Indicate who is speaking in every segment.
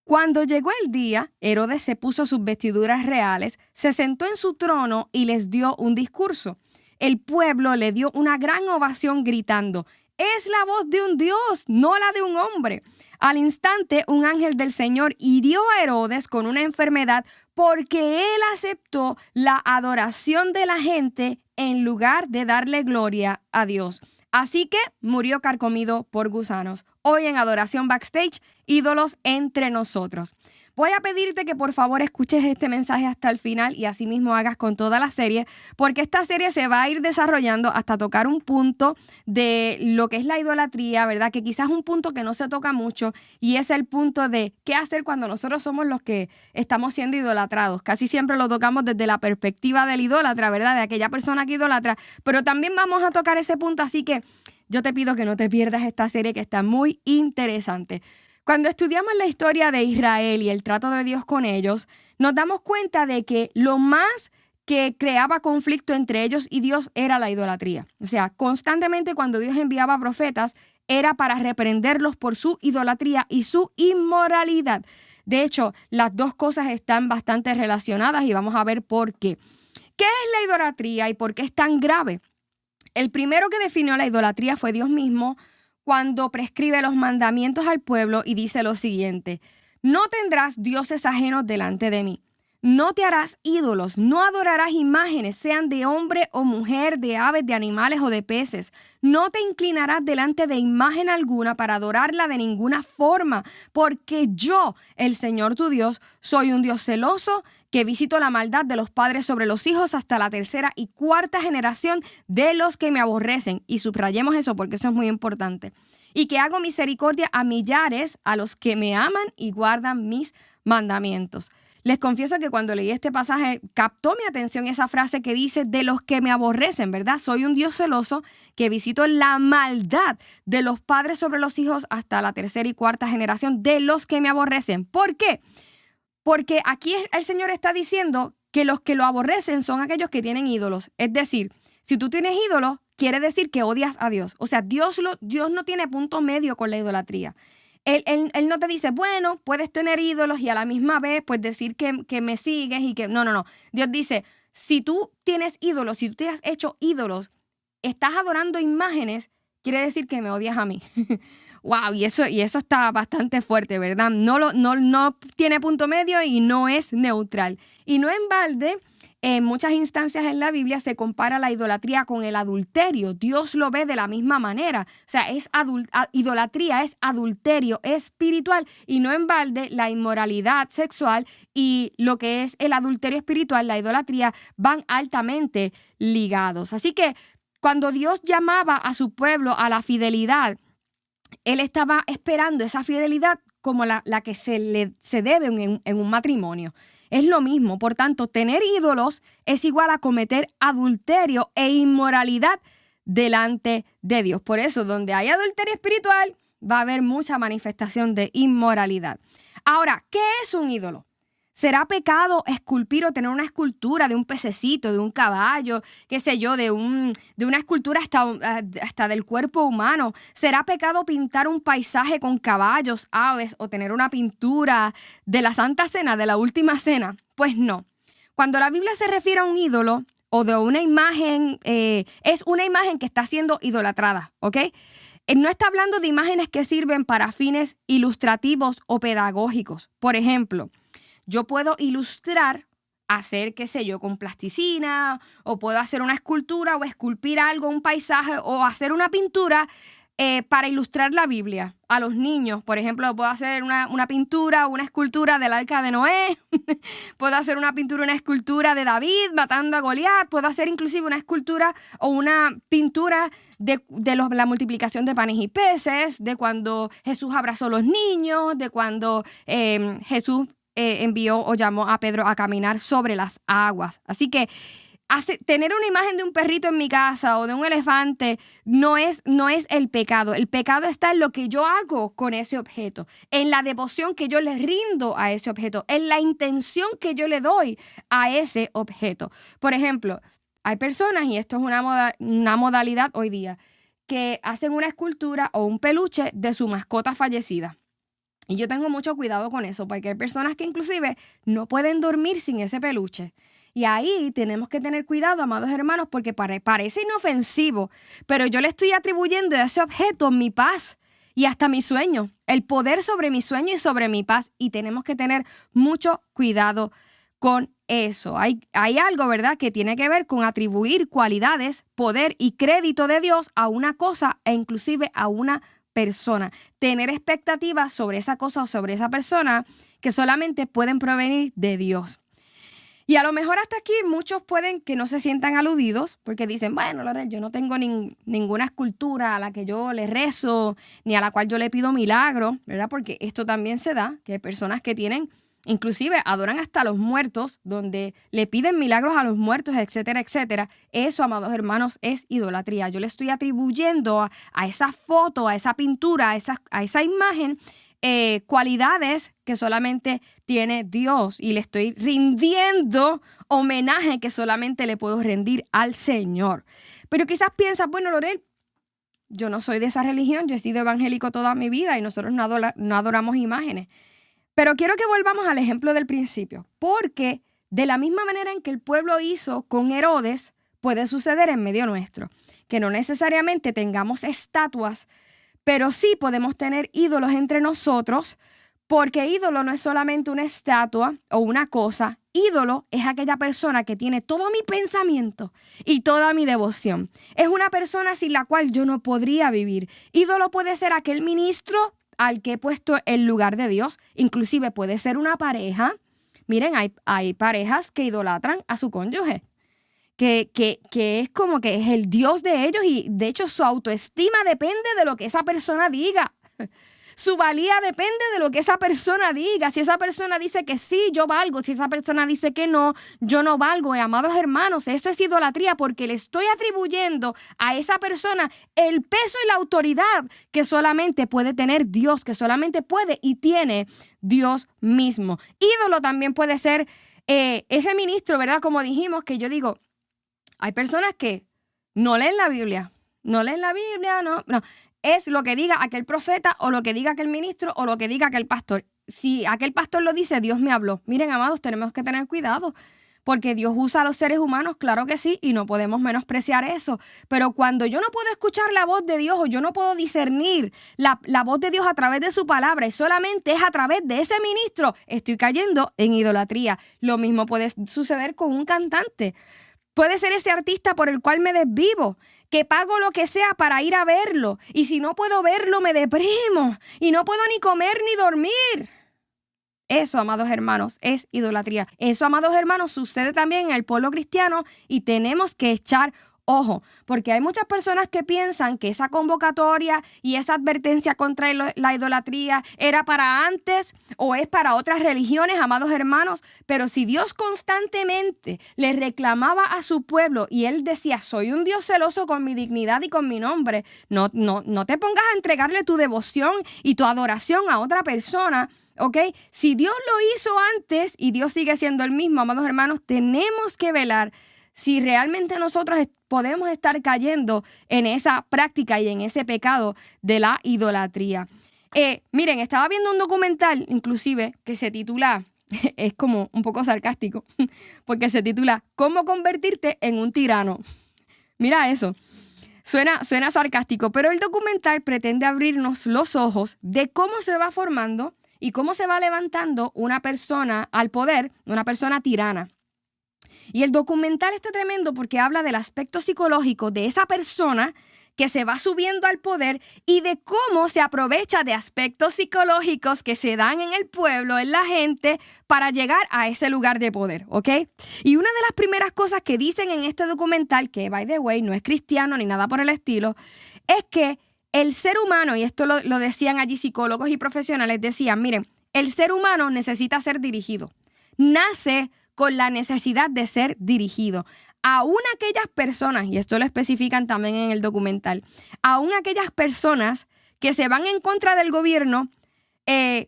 Speaker 1: Cuando llegó el día, Herodes se puso sus vestiduras reales, se sentó en su trono y les dio un discurso. El pueblo le dio una gran ovación gritando: «Es la voz de un Dios, no la de un hombre». Al instante, un ángel del Señor hirió a Herodes con una enfermedad porque él aceptó la adoración de la gente en lugar de darle gloria a Dios. Así que murió carcomido por gusanos. Hoy en Adoración Backstage, ídolos entre nosotros. Voy a pedirte que por favor escuches este mensaje hasta el final y así mismo hagas con toda la serie, porque esta serie se va a ir desarrollando hasta tocar un punto de lo que es la idolatría, ¿verdad? Que quizás es un punto que no se toca mucho y es el punto de qué hacer cuando nosotros somos los que estamos siendo idolatrados. Casi siempre lo tocamos desde la perspectiva del idólatra, ¿verdad? De aquella persona que idolatra, pero también vamos a tocar ese punto, así que yo te pido que no te pierdas esta serie que está muy interesante. Cuando estudiamos la historia de Israel y el trato de Dios con ellos, nos damos cuenta de que lo más que creaba conflicto entre ellos y Dios era la idolatría. O sea, constantemente cuando Dios enviaba profetas era para reprenderlos por su idolatría y su inmoralidad. De hecho, las dos cosas están bastante relacionadas y vamos a ver por qué. ¿Qué es la idolatría y por qué es tan grave? El primero que definió la idolatría fue Dios mismo, cuando prescribe los mandamientos al pueblo y dice lo siguiente: no tendrás dioses ajenos delante de mí. No te harás ídolos, no adorarás imágenes, sean de hombre o mujer, de aves, de animales o de peces. No te inclinarás delante de imagen alguna para adorarla de ninguna forma, porque yo, el Señor tu Dios, soy un Dios celoso que visito la maldad de los padres sobre los hijos hasta la tercera y cuarta generación de los que me aborrecen. Y subrayemos eso porque eso es muy importante. Y que hago misericordia a millares a los que me aman y guardan mis mandamientos. Les confieso que cuando leí este pasaje captó mi atención esa frase que dice de los que me aborrecen, ¿verdad? Soy un Dios celoso que visito la maldad de los padres sobre los hijos hasta la tercera y cuarta generación de los que me aborrecen. ¿Por qué? Porque aquí el Señor está diciendo que los que lo aborrecen son aquellos que tienen ídolos. Es decir, si tú tienes ídolos, quiere decir que odias a Dios. O sea, Dios no tiene punto medio con la idolatría. Él no te dice, bueno, puedes tener ídolos y a la misma vez pues decir que me sigues y que... No. Dios dice, si tú tienes ídolos, si tú te has hecho ídolos, estás adorando imágenes, quiere decir que me odias a mí. Wow, y eso está bastante fuerte, ¿verdad? No tiene punto medio y no es neutral. Y no en balde, en muchas instancias en la Biblia se compara la idolatría con el adulterio. Dios lo ve de la misma manera. O sea, idolatría es adulterio espiritual y no en balde la inmoralidad sexual y lo que es el adulterio espiritual, la idolatría, van altamente ligados. Así que cuando Dios llamaba a su pueblo a la fidelidad, Él estaba esperando esa fidelidad como la que se debe en un matrimonio. Es lo mismo. Por tanto, tener ídolos es igual a cometer adulterio e inmoralidad delante de Dios. Por eso, donde hay adulterio espiritual, va a haber mucha manifestación de inmoralidad. Ahora, ¿qué es un ídolo? ¿Será pecado esculpir o tener una escultura de un pececito, de un caballo, qué sé yo, de una escultura hasta del cuerpo humano? ¿Será pecado pintar un paisaje con caballos, aves o tener una pintura de la Santa Cena, de la Última Cena? Pues no. Cuando la Biblia se refiere a un ídolo o de una imagen, es una imagen que está siendo idolatrada, ¿ok? No está hablando de imágenes que sirven para fines ilustrativos o pedagógicos. Por ejemplo, yo puedo ilustrar, hacer, qué sé yo, con plasticina, o puedo hacer una escultura o esculpir algo, un paisaje, o hacer una pintura para ilustrar la Biblia. A los niños, por ejemplo, puedo hacer una pintura o una escultura del Arca de Noé, puedo hacer una pintura, una escultura de David matando a Goliat, puedo hacer inclusive una escultura o una pintura de la multiplicación de panes y peces, de cuando Jesús abrazó a los niños, de cuando Jesús envió o llamó a Pedro a caminar sobre las aguas. Así que tener una imagen de un perrito en mi casa o de un elefante no es el pecado. El pecado está en lo que yo hago con ese objeto, en la devoción que yo le rindo a ese objeto, en la intención que yo le doy a ese objeto. Por ejemplo, hay personas, y esto es una modalidad hoy día, que hacen una escultura o un peluche de su mascota fallecida. Y yo tengo mucho cuidado con eso, porque hay personas que inclusive no pueden dormir sin ese peluche. Y ahí tenemos que tener cuidado, amados hermanos, porque parece inofensivo, pero yo le estoy atribuyendo a ese objeto mi paz y hasta mi sueño, el poder sobre mi sueño y sobre mi paz. Y tenemos que tener mucho cuidado con eso. Hay algo, ¿verdad?, que tiene que ver con atribuir cualidades, poder y crédito de Dios a una cosa e inclusive a una persona. Tener expectativas sobre esa cosa o sobre esa persona que solamente pueden provenir de Dios. Y a lo mejor hasta aquí muchos pueden que no se sientan aludidos porque dicen, bueno, Lorel, yo no tengo ninguna escultura a la que yo le rezo ni a la cual yo le pido milagro, ¿verdad? Porque esto también se da, que hay personas que tienen, inclusive adoran hasta a los muertos, donde le piden milagros a los muertos, etcétera, etcétera. Eso, amados hermanos, es idolatría. Yo le estoy atribuyendo a esa foto, a esa pintura, a esa imagen, cualidades que solamente tiene Dios y le estoy rindiendo homenaje que solamente le puedo rendir al Señor. Pero quizás piensas, bueno, Lorel, yo no soy de esa religión, yo he sido evangélico toda mi vida y nosotros no adoramos imágenes. Pero quiero que volvamos al ejemplo del principio, porque de la misma manera en que el pueblo hizo con Herodes, puede suceder en medio nuestro, que no necesariamente tengamos estatuas, pero sí podemos tener ídolos entre nosotros, porque ídolo no es solamente una estatua o una cosa. Ídolo es aquella persona que tiene todo mi pensamiento y toda mi devoción. Es una persona sin la cual yo no podría vivir. Ídolo puede ser aquel ministro al que he puesto en lugar de Dios. Inclusive puede ser una pareja. Miren, hay parejas que idolatran a su cónyuge. Que es como que es el Dios de ellos y de hecho su autoestima depende de lo que esa persona diga. Su valía depende de lo que esa persona diga. Si esa persona dice que sí, yo valgo. Si esa persona dice que no, yo no valgo. Y amados hermanos, eso es idolatría porque le estoy atribuyendo a esa persona el peso y la autoridad que solamente puede tener Dios, que solamente puede y tiene Dios mismo. Ídolo también puede ser ese ministro, ¿verdad? Como dijimos, que yo digo, hay personas que no leen la Biblia, no. Es lo que diga aquel profeta o lo que diga aquel ministro o lo que diga aquel pastor. Si aquel pastor lo dice, Dios me habló. Miren, amados, tenemos que tener cuidado porque Dios usa a los seres humanos, claro que sí, y no podemos menospreciar eso. Pero cuando yo no puedo escuchar la voz de Dios o yo no puedo discernir la voz de Dios a través de su palabra y solamente es a través de ese ministro, estoy cayendo en idolatría. Lo mismo puede suceder con un cantante. Puede ser ese artista por el cual me desvivo, que pago lo que sea para ir a verlo. Y si no puedo verlo, me deprimo. Y no puedo ni comer ni dormir. Eso, amados hermanos, es idolatría. Eso, amados hermanos, sucede también en el pueblo cristiano y tenemos que echar ojo, porque hay muchas personas que piensan que esa convocatoria y esa advertencia contra la idolatría era para antes o es para otras religiones, amados hermanos, pero si Dios constantemente le reclamaba a su pueblo y él decía, soy un Dios celoso con mi dignidad y con mi nombre, no te pongas a entregarle tu devoción y tu adoración a otra persona, ¿ok? Si Dios lo hizo antes y Dios sigue siendo el mismo, amados hermanos, tenemos que velar si realmente nosotros podemos estar cayendo en esa práctica y en ese pecado de la idolatría. Miren, estaba viendo un documental, inclusive, que se titula, es como un poco sarcástico, porque se titula ¿Cómo convertirte en un tirano? Mira eso. Suena sarcástico, pero el documental pretende abrirnos los ojos de cómo se va formando y cómo se va levantando una persona al poder, una persona tirana. Y el documental está tremendo porque habla del aspecto psicológico de esa persona que se va subiendo al poder y de cómo se aprovecha de aspectos psicológicos que se dan en el pueblo, en la gente, para llegar a ese lugar de poder, ¿ok? Y una de las primeras cosas que dicen en este documental, que by the way no es cristiano ni nada por el estilo, es que el ser humano, y esto lo decían allí psicólogos y profesionales, decían, miren, el ser humano necesita ser dirigido. Nace con la necesidad de ser dirigido. Aún aquellas personas, y esto lo especifican también en el documental, aún aquellas personas que se van en contra del gobierno,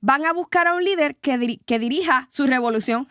Speaker 1: van a buscar a un líder que dirija su revolución,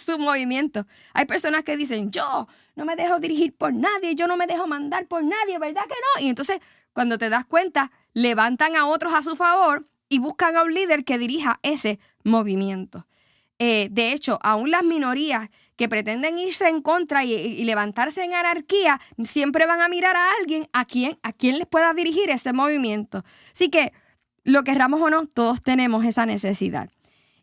Speaker 1: su movimiento. Hay personas que dicen, yo no me dejo dirigir por nadie, yo no me dejo mandar por nadie, ¿verdad que no? Y entonces, cuando te das cuenta, levantan a otros a su favor y buscan a un líder que dirija ese movimiento. De hecho, aún las minorías que pretenden irse en contra y levantarse en anarquía, siempre van a mirar a alguien a quien les pueda dirigir ese movimiento. Así que, lo querramos o no, todos tenemos esa necesidad.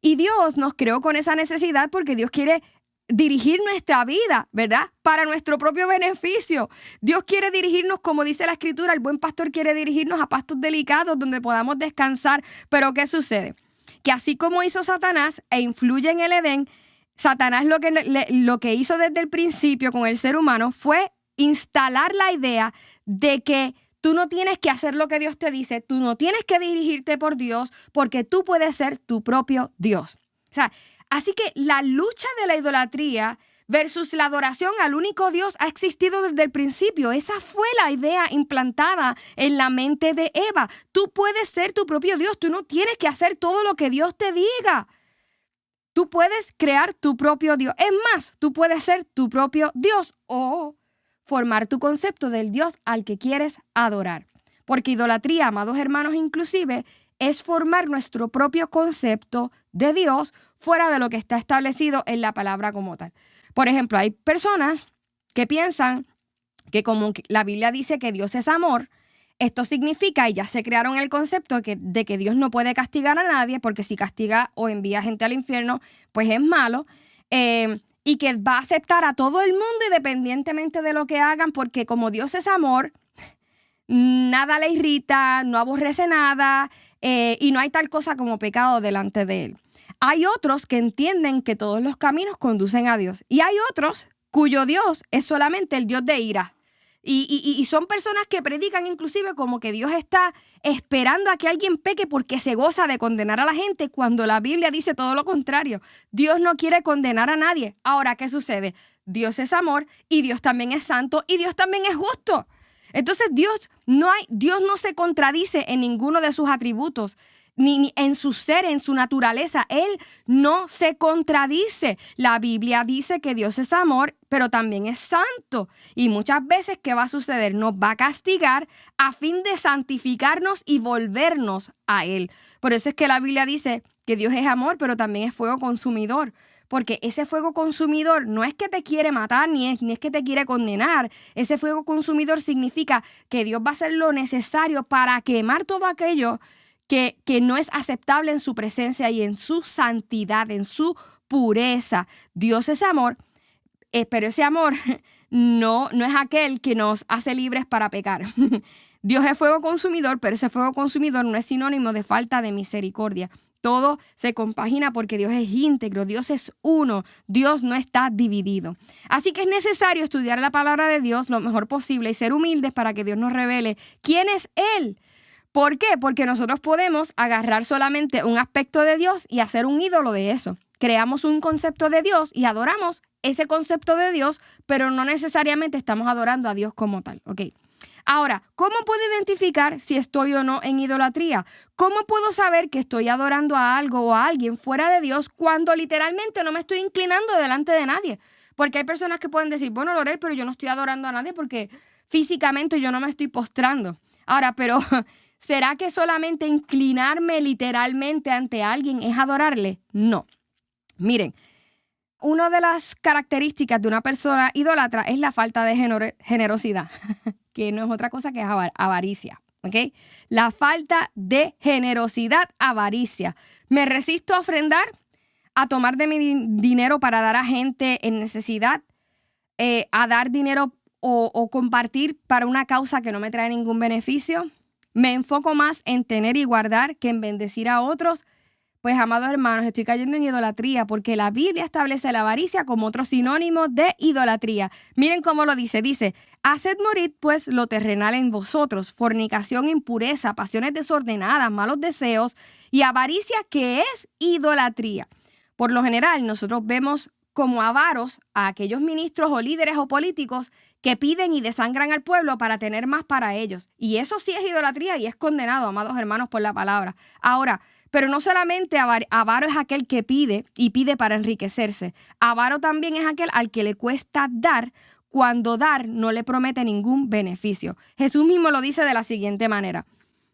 Speaker 1: Y Dios nos creó con esa necesidad porque Dios quiere dirigir nuestra vida, ¿verdad? Para nuestro propio beneficio. Dios quiere dirigirnos, como dice la Escritura, el buen pastor quiere dirigirnos a pastos delicados donde podamos descansar. Pero ¿qué sucede? Que así como hizo Satanás e influye en el Edén, Satanás lo que hizo desde el principio con el ser humano fue instalar la idea de que tú no tienes que hacer lo que Dios te dice, tú no tienes que dirigirte por Dios, porque tú puedes ser tu propio Dios. O sea, así que la lucha de la idolatría versus la adoración al único Dios ha existido desde el principio. Esa fue la idea implantada en la mente de Eva. Tú puedes ser tu propio Dios, tú no tienes que hacer todo lo que Dios te diga. Tú puedes crear tu propio Dios. Es más, tú puedes ser tu propio Dios o formar tu concepto del Dios al que quieres adorar. Porque idolatría, amados hermanos, inclusive, es formar nuestro propio concepto de Dios fuera de lo que está establecido en la palabra como tal. Por ejemplo, hay personas que piensan que como la Biblia dice que Dios es amor, esto significa, y ya se crearon el concepto de que Dios no puede castigar a nadie, porque si castiga o envía gente al infierno, pues es malo, y que va a aceptar a todo el mundo independientemente de lo que hagan, porque como Dios es amor, nada le irrita, no aborrece nada, y no hay tal cosa como pecado delante de él. Hay otros que entienden que todos los caminos conducen a Dios, y hay otros cuyo Dios es solamente el Dios de ira. Y son personas que predican inclusive como que Dios está esperando a que alguien peque porque se goza de condenar a la gente, cuando la Biblia dice todo lo contrario. Dios no quiere condenar a nadie. Ahora, ¿qué sucede? Dios es amor y Dios también es santo y Dios también es justo. Entonces Dios no se contradice en ninguno de sus atributos. Ni en su ser, en su naturaleza. Él no se contradice. La Biblia dice que Dios es amor, pero también es santo. Y muchas veces, ¿qué va a suceder? Nos va a castigar a fin de santificarnos y volvernos a Él. Por eso es que la Biblia dice que Dios es amor, pero también es fuego consumidor. Porque ese fuego consumidor no es que te quiere matar, ni es que te quiere condenar. Ese fuego consumidor significa que Dios va a hacer lo necesario para quemar todo aquello que no es aceptable en su presencia y en su santidad, en su pureza. Dios es amor, pero ese amor no es aquel que nos hace libres para pecar. Dios es fuego consumidor, pero ese fuego consumidor no es sinónimo de falta de misericordia. Todo se compagina porque Dios es íntegro, Dios es uno, Dios no está dividido. Así que es necesario estudiar la palabra de Dios lo mejor posible y ser humildes para que Dios nos revele quién es Él. ¿Por qué? Porque nosotros podemos agarrar solamente un aspecto de Dios y hacer un ídolo de eso. Creamos un concepto de Dios y adoramos ese concepto de Dios, pero no necesariamente estamos adorando a Dios como tal. ¿Ok? Ahora, ¿cómo puedo identificar si estoy o no en idolatría? ¿Cómo puedo saber que estoy adorando a algo o a alguien fuera de Dios cuando literalmente no me estoy inclinando delante de nadie? Porque hay personas que pueden decir, bueno, Lorel, pero yo no estoy adorando a nadie porque físicamente yo no me estoy postrando. Ahora, pero ¿será que solamente inclinarme literalmente ante alguien es adorarle? No. Miren, una de las características de una persona idólatra es la falta de generosidad, que no es otra cosa que avaricia, ¿ok? La falta de generosidad, avaricia. Me resisto a ofrendar, a tomar de mi dinero para dar a gente en necesidad, a dar dinero o compartir para una causa que no me trae ningún beneficio. Me enfoco más en tener y guardar que en bendecir a otros. Pues, amados hermanos, estoy cayendo en idolatría porque la Biblia establece la avaricia como otro sinónimo de idolatría. Miren cómo lo dice. Dice, haced morir pues lo terrenal en vosotros, fornicación, impureza, pasiones desordenadas, malos deseos y avaricia, que es idolatría. Por lo general, nosotros vemos como avaros a aquellos ministros o líderes o políticos que piden y desangran al pueblo para tener más para ellos. Y eso sí es idolatría y es condenado, amados hermanos, por la palabra. Ahora, pero no solamente avaro es aquel que pide y pide para enriquecerse. Avaro también es aquel al que le cuesta dar cuando dar no le promete ningún beneficio. Jesús mismo lo dice de la siguiente manera.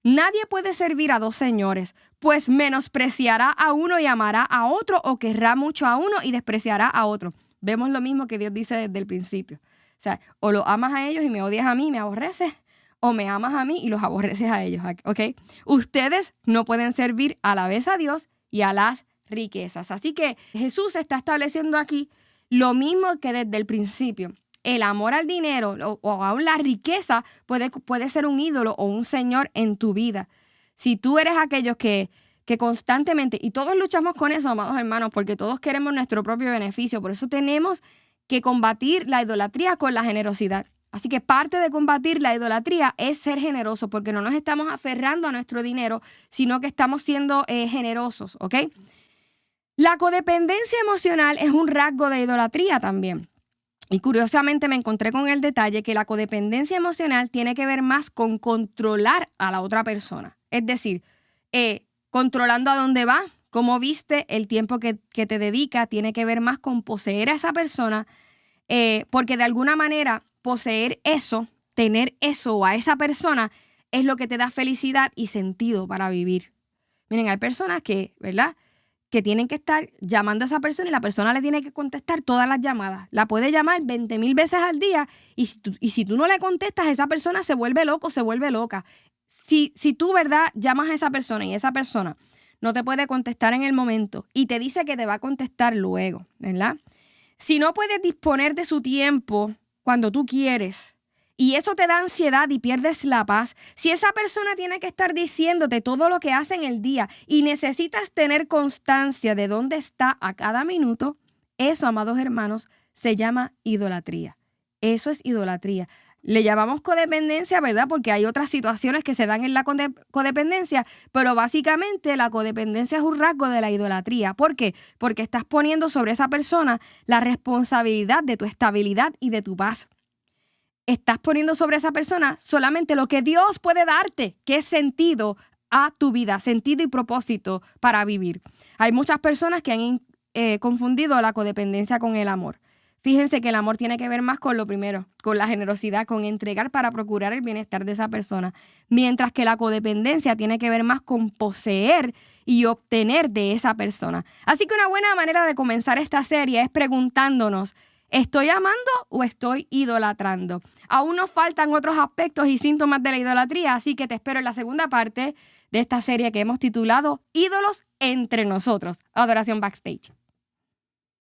Speaker 1: Nadie puede servir a dos señores, pues menospreciará a uno y amará a otro, o querrá mucho a uno y despreciará a otro. Vemos lo mismo que Dios dice desde el principio. O sea, o lo amas a ellos y me odias a mí y me aborreces, o me amas a mí y los aborreces a ellos, ¿ok? Ustedes no pueden servir a la vez a Dios y a las riquezas. Así que Jesús está estableciendo aquí lo mismo que desde el principio. El amor al dinero o aún la riqueza puede ser un ídolo o un señor en tu vida. Si tú eres aquellos que constantemente, y todos luchamos con eso, amados hermanos, porque todos queremos nuestro propio beneficio, por eso tenemos que combatir la idolatría con la generosidad. Así que parte de combatir la idolatría es ser generoso, porque no nos estamos aferrando a nuestro dinero, sino que estamos siendo generosos, ¿ok? La codependencia emocional es un rasgo de idolatría también. Y curiosamente me encontré con el detalle que la codependencia emocional tiene que ver más con controlar a la otra persona. Es decir, controlando a dónde va, cómo viste, el tiempo que te dedica, tiene que ver más con poseer a esa persona, porque de alguna manera poseer eso, tener eso o a esa persona es lo que te da felicidad y sentido para vivir. Miren, hay personas que, ¿verdad?, que tienen que estar llamando a esa persona y la persona le tiene que contestar todas las llamadas. La puede llamar 20,000 veces al día y si tú no le contestas, esa persona se vuelve loco, se vuelve loca. Si tú, ¿verdad?, llamas a esa persona y esa persona no te puede contestar en el momento y te dice que te va a contestar luego, ¿verdad? Si no puedes disponer de su tiempo cuando tú quieres y eso te da ansiedad y pierdes la paz, si esa persona tiene que estar diciéndote todo lo que hace en el día y necesitas tener constancia de dónde está a cada minuto, eso, amados hermanos, se llama idolatría. Eso es idolatría. Le llamamos codependencia, ¿verdad? Porque hay otras situaciones que se dan en la codependencia, pero básicamente la codependencia es un rasgo de la idolatría. ¿Por qué? Porque estás poniendo sobre esa persona la responsabilidad de tu estabilidad y de tu paz. Estás poniendo sobre esa persona solamente lo que Dios puede darte, que es sentido a tu vida, sentido y propósito para vivir. Hay muchas personas que han confundido la codependencia con el amor. Fíjense que el amor tiene que ver más con lo primero, con la generosidad, con entregar para procurar el bienestar de esa persona, mientras que la codependencia tiene que ver más con poseer y obtener de esa persona. Así que una buena manera de comenzar esta serie es preguntándonos, ¿estoy amando o estoy idolatrando? Aún nos faltan otros aspectos y síntomas de la idolatría, así que te espero en la segunda parte de esta serie que hemos titulado Ídolos entre nosotros. Adoración Backstage.